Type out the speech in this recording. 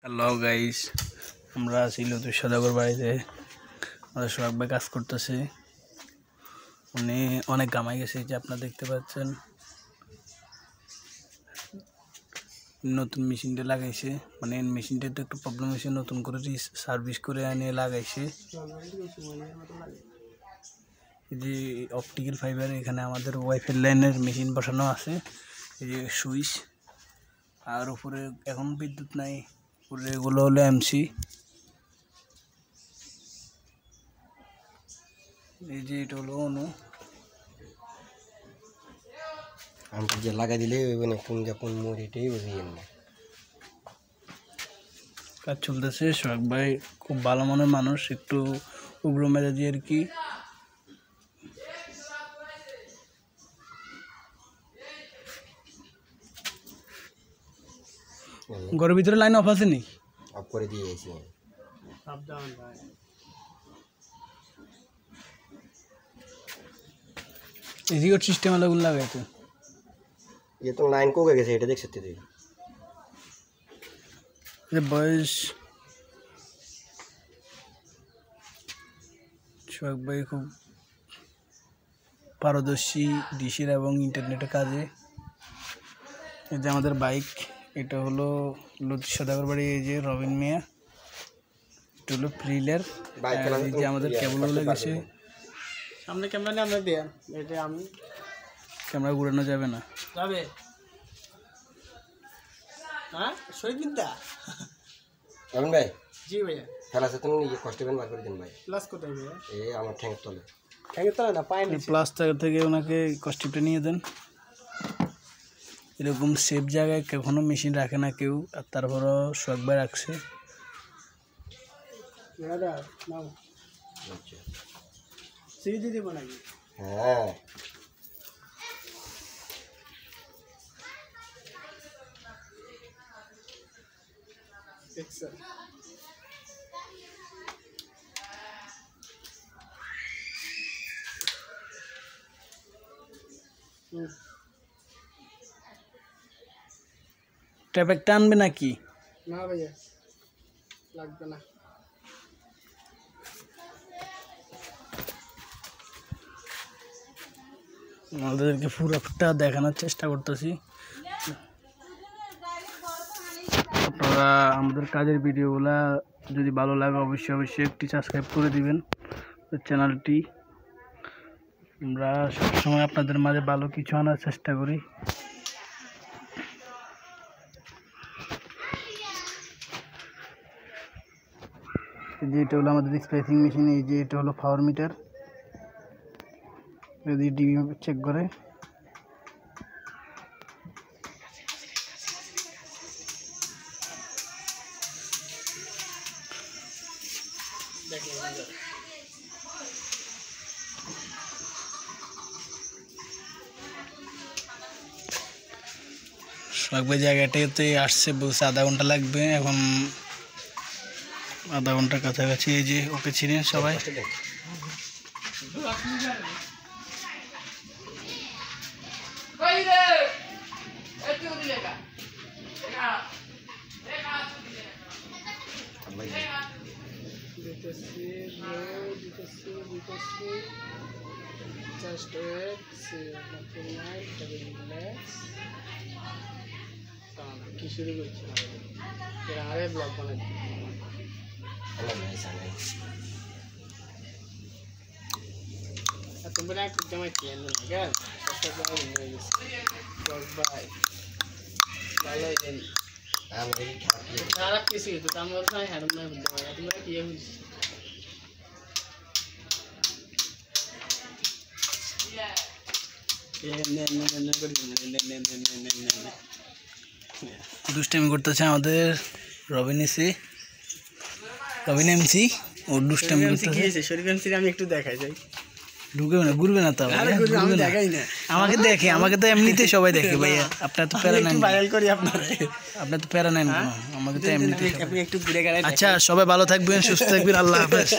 Hello guys, আমরা আছি লতুর সদাগর বাড়িতে। আমাদের সোহাগ ভাই কাজ করতেছে। উনি অনেক গামাই গেছে, যে আপনারা দেখতে পাচ্ছেন। নতুন মেশিনটা লাগাইছে, মানে মেশিনটা তো একটু প্রবলেম হয়েছে, নতুন করে সার্ভিস করে এনে লাগাইছে। এই যে অপটিক্যাল ফাইবার, এখানে আমাদের ওয়াইফাই লাইনের মেশিন বসানো আছে। এই যে সুইচ, আর উপরে এখন বিদ্যুৎ নাই, উপরে এগুলো হলো এমসি। এই যে এটা হলো অনু। আমি যে লাগাই দিলে মানে কোন যখন মোর এটাই বুঝিয়ে না। কাজ চলতেছে। সোহাগ ভাই খুব ভালো মনের মানুষ, একটু উগ্র মেজাজি আর কি। ঘরের ভিতরে লাইন অফ আছে নি? অফ করে দিয়েছি। রিওর সিস্টেম আলাগুলো লাগাইতো। ये तो लाइन को गए এটা দেখ सकते তুই। বয়স সোহাগ ভাই খুব পারদর্শী ডিশের এবং ইন্টারনেটের কাজে। এই যে আমাদের বাইক, এটা হলো লতিফ সদাগর বাড়ি। এই যে রবিন মিয়া, এটা হলো প্রিলের। এই যে আমাদের কেবলগুলো গেছে সামনে ক্যামেরা আমরা দেন, এটা আমি ক্যামেরা ঘুরানো যাবে না। যাবে হ্যাঁ শহীদিনটা। রবিন ভাই, জি ভাইয়া। খেলা আছে তুমি এই কষ্ট বেন বার করে দিন ভাই। প্লাস কোথায় ভাইয়া? এই আমার ঠ্যাঙ্গের তলে। ঠ্যাঙ্গে তো না পায় না। প্লাস থেকে ওনাকে কস্টিপটা নিয়ে দেন। এরকম সেফ জায়গায় কখনো মেশিন রাখে না কেউ, আর তারপরও সোহাগ ভাই রাখছে। দাদা নাও আচ্ছা সিঁড়ি দিয়ে দেবো নাকি? হ্যাঁ দেখছেন ট্যাপেকটা আনবে নাকি? না ভাইয়া লাগবে না। আমাদেরকে পুরোটা দেখানোর চেষ্টা করতেছি। আপনারা আমাদের কাজের ভিডিওগুলা যদি ভালো লাগে অবশ্যই একটি সাবস্ক্রাইব করে দিবেন চ্যানেলটি। আমরা সবসময় আপনাদের মাঝে ভালো কিছু আনার চেষ্টা করি। এই যে এটা হলো আমাদের স্পেসিং মেশিন। এই যে এটা হলো পাওয়ার মিটার, যদি ডিবি চেক করে। সোহাগ ভাই জায়গাটাতে আসছে, বলছে আধা ঘন্টা লাগবে। এখন আধা ঘন্টার কাছাকাছি। এই যে ওকে চিনেন সবাই। Just wait, see nothing like double relax. কি শুরু করছি আমাদের আরে ব্লগ বানাই তোমরা একটু জামাই কেন না কেন ভাই ভালো খারাপ কিছু তো আমার হ্যাঁ তোমরা কি দুষ্টামি করতেছে আমাদের রবিন এমসি। ও দুষ্টামি করতেছে। শরীফ এমসি আমি একটু দেখাই যাই। ঢুকবে না, ঘুরবে না। তাও দেখাই না, আমাকে দেখে, আমাকে তো এমনিতে সবাই দেখে ভাইয়া। আপনার তো প্যারা নেন, ভাইরাল করি আপনার তো প্যারা নেন, আমাকে তো এমনিতে। আপনি একটু ঘুরে গেলে। আচ্ছা, সবাই ভালো থাকবেন, সুস্থ থাকবেন, আল্লাহ হাফেজ।